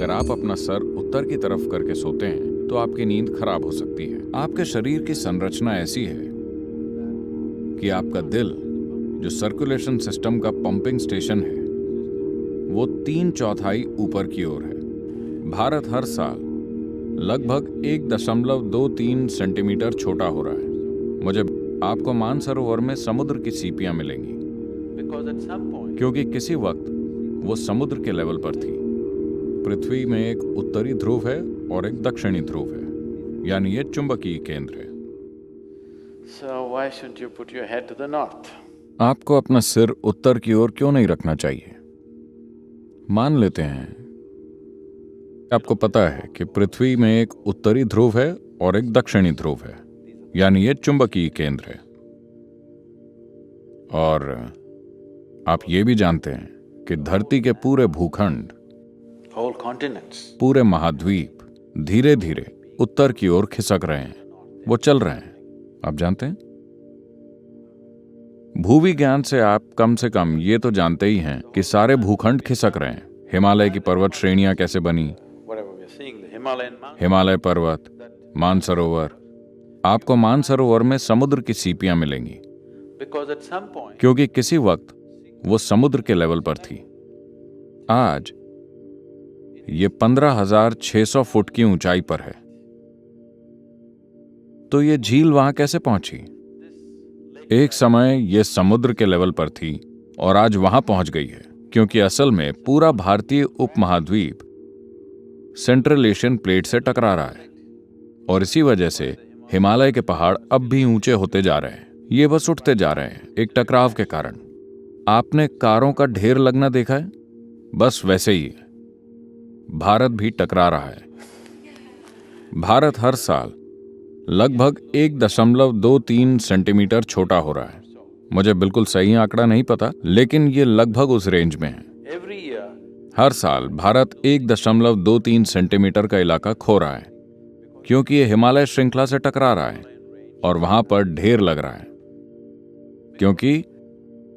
अगर आप अपना सर उत्तर की तरफ करके सोते हैं तो आपकी नींद खराब हो सकती है। आपके शरीर की संरचना ऐसी है कि आपका दिल, जो सर्कुलेशन सिस्टम का पंपिंग स्टेशन है, वो 3/4 ऊपर की ओर है। भारत हर साल लगभग 1.23 सेंटीमीटर छोटा हो रहा है। मुझे आपको मानसरोवर में समुद्र की सीपियां मिलेंगी, क्योंकि किसी वक्त वो समुद्र के लेवल पर थी। पृथ्वी में एक उत्तरी ध्रुव है और एक दक्षिणी ध्रुव है, यानी ये चुंबकीय केंद्र है। So why shouldn't you put your head to the north? आपको अपना सिर उत्तर की ओर क्यों नहीं रखना चाहिए? मान लेते हैं आपको पता है कि पृथ्वी में एक उत्तरी ध्रुव है और एक दक्षिणी ध्रुव है, यानी ये चुंबकीय केंद्र है। और आप ये भी जानते हैं कि धरती के पूरे भूखंड, Whole continents. पूरे महाद्वीप धीरे धीरे उत्तर की ओर खिसक रहे हैं, वो चल रहे हैं। आप जानते हैं, भूविज्ञान से आप कम से कम ये तो जानते ही हैं कि सारे भूखंड खिसक रहे हैं। हिमालय की पर्वत श्रेणियां कैसे बनी, Whatever we are seeing, the Himalayan mountains. Himalaya पर्वत, मानसरोवर। आपको मानसरोवर में समुद्र की सीपियां मिलेंगी, Because at some point, क्योंकि किसी वक्त वो समुद्र के लेवल पर थी। आज ये 15,600 फुट की ऊंचाई पर है। तो ये झील वहां कैसे पहुंची? एक समय ये समुद्र के लेवल पर थी और आज वहां पहुंच गई है, क्योंकि असल में पूरा भारतीय उपमहाद्वीप सेंट्रल एशियन प्लेट से टकरा रहा है और इसी वजह से हिमालय के पहाड़ अब भी ऊंचे होते जा रहे हैं। ये बस उठते जा रहे हैं एक टकराव के कारण। आपने कारों का ढेर लगना देखा है? बस वैसे ही है, भारत भी टकरा रहा है। भारत हर साल लगभग 1.23 सेंटीमीटर छोटा हो रहा है। मुझे बिल्कुल सही आंकड़ा नहीं पता, लेकिन ये लगभग उस रेंज में है। every year, हर साल भारत 1.23 सेंटीमीटर का इलाका खो रहा है, क्योंकि ये हिमालय श्रृंखला से टकरा रहा है और वहां पर ढेर लग रहा है, क्योंकि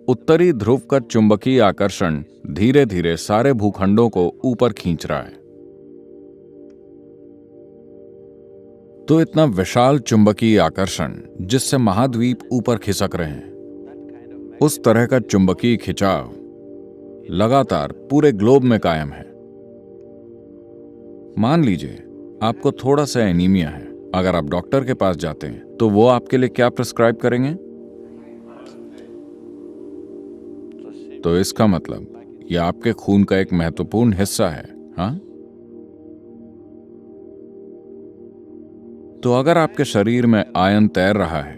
उत्तरी ध्रुव का चुंबकीय आकर्षण धीरे धीरे सारे भूखंडों को ऊपर खींच रहा है। तो इतना विशाल चुंबकीय आकर्षण जिससे महाद्वीप ऊपर खिसक रहे हैं, उस तरह का चुंबकीय खिंचाव लगातार पूरे ग्लोब में कायम है। मान लीजिए आपको थोड़ा सा एनीमिया है। अगर आप डॉक्टर के पास जाते हैं तो वो आपके लिए क्या प्रिस्क्राइब करेंगे? तो इसका मतलब यह आपके खून का एक महत्वपूर्ण हिस्सा है। हाँ, तो अगर आपके शरीर में आयन तैर रहा है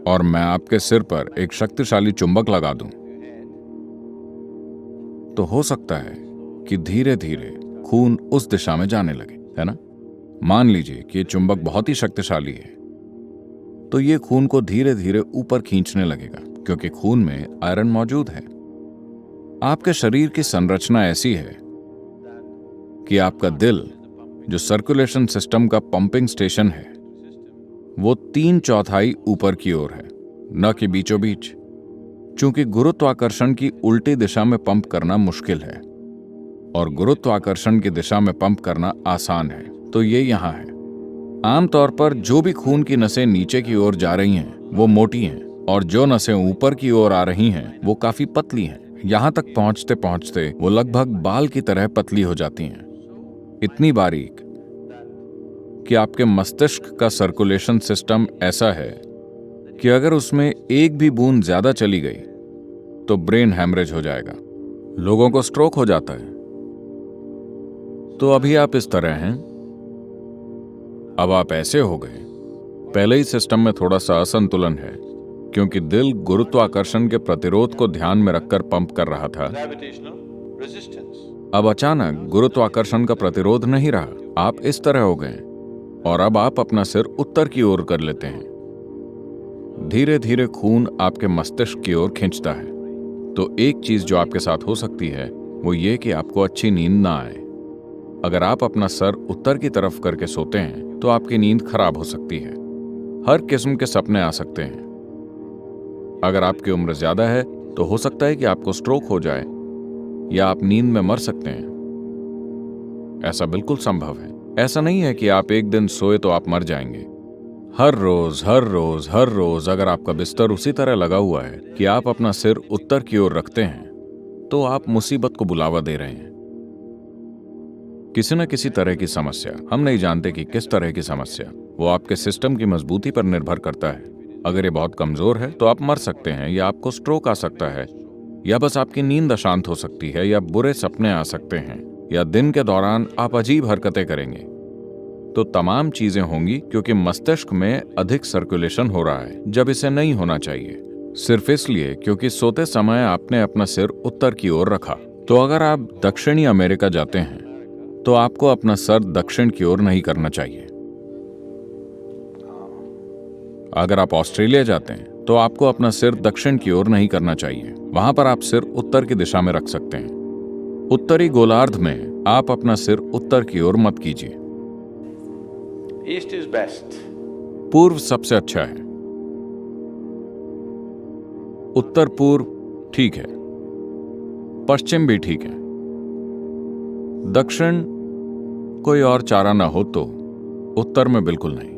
और मैं आपके सिर पर एक शक्तिशाली चुंबक लगा दूं, तो हो सकता है कि धीरे धीरे खून उस दिशा में जाने लगे, है ना? मान लीजिए कि ये चुंबक बहुत ही शक्तिशाली है, तो ये खून को धीरे धीरे ऊपर खींचने लगेगा, क्योंकि खून में आयरन मौजूद है। आपके शरीर की संरचना ऐसी है कि आपका दिल, जो सर्कुलेशन सिस्टम का पंपिंग स्टेशन है, वो 3/4 ऊपर की ओर है, न कि बीचों बीच। चूंकि गुरुत्वाकर्षण की उल्टी दिशा में पंप करना मुश्किल है और गुरुत्वाकर्षण की दिशा में पंप करना आसान है, तो ये यहां है। आमतौर पर जो भी खून की नसें नीचे की ओर जा रही हैं वो मोटी हैं, और जो नसें ऊपर की ओर आ रही हैं वो काफी पतली हैं। यहां तक पहुंचते पहुंचते वो लगभग बाल की तरह पतली हो जाती हैं, इतनी बारीक कि आपके मस्तिष्क का सर्कुलेशन सिस्टम ऐसा है कि अगर उसमें एक भी बूंद ज्यादा चली गई तो ब्रेन हैमरेज हो जाएगा, लोगों को स्ट्रोक हो जाता है। तो अभी आप इस तरह हैं, अब आप ऐसे हो गए। पहले ही सिस्टम में थोड़ा सा असंतुलन है, क्योंकि दिल गुरुत्वाकर्षण के प्रतिरोध को ध्यान में रखकर पंप कर रहा था। gravitational resistance. अब अचानक गुरुत्वाकर्षण का प्रतिरोध नहीं रहा, आप इस तरह हो गए और अब आप अपना सिर उत्तर की ओर कर लेते हैं। धीरे धीरे खून आपके मस्तिष्क की ओर खींचता है। तो एक चीज जो आपके साथ हो सकती है वो ये कि आपको अच्छी नींद ना आए। अगर आप अपना सर उत्तर की तरफ करके सोते हैं तो आपकी नींद खराब हो सकती है। हर किस्म के सपने आ सकते हैं। अगर आपकी उम्र ज्यादा है तो हो सकता है कि आपको स्ट्रोक हो जाए या आप नींद में मर सकते हैं। ऐसा बिल्कुल संभव है। ऐसा नहीं है कि आप एक दिन सोए तो आप मर जाएंगे। हर रोज हर रोज हर रोज अगर आपका बिस्तर उसी तरह लगा हुआ है कि आप अपना सिर उत्तर की ओर रखते हैं, तो आप मुसीबत को बुलावा दे रहे हैं। किसी न किसी तरह की समस्या, हम नहीं जानते कि किस तरह की समस्या, वो आपके सिस्टम की मजबूती पर निर्भर करता है। अगर ये बहुत कमजोर है तो आप मर सकते हैं, या आपको स्ट्रोक आ सकता है, या बस आपकी नींद अशांत हो सकती है, या बुरे सपने आ सकते हैं, या दिन के दौरान आप अजीब हरकतें करेंगे। तो तमाम चीजें होंगी क्योंकि मस्तिष्क में अधिक सर्कुलेशन हो रहा है जब इसे नहीं होना चाहिए, सिर्फ इसलिए क्योंकि सोते समय आपने अपना सिर उत्तर की ओर रखा। तो अगर आप दक्षिणी अमेरिका जाते हैं तो आपको अपना सर दक्षिण की ओर नहीं करना चाहिए। अगर आप ऑस्ट्रेलिया जाते हैं तो आपको अपना सिर दक्षिण की ओर नहीं करना चाहिए। वहां पर आप सिर उत्तर की दिशा में रख सकते हैं। उत्तरी गोलार्ध में आप अपना सिर उत्तर की ओर मत कीजिए। East is best. पूर्व सबसे अच्छा है। उत्तर पूर्व ठीक है, पश्चिम भी ठीक है। दक्षिण कोई और चारा ना हो तो उत्तर में बिल्कुल नहीं।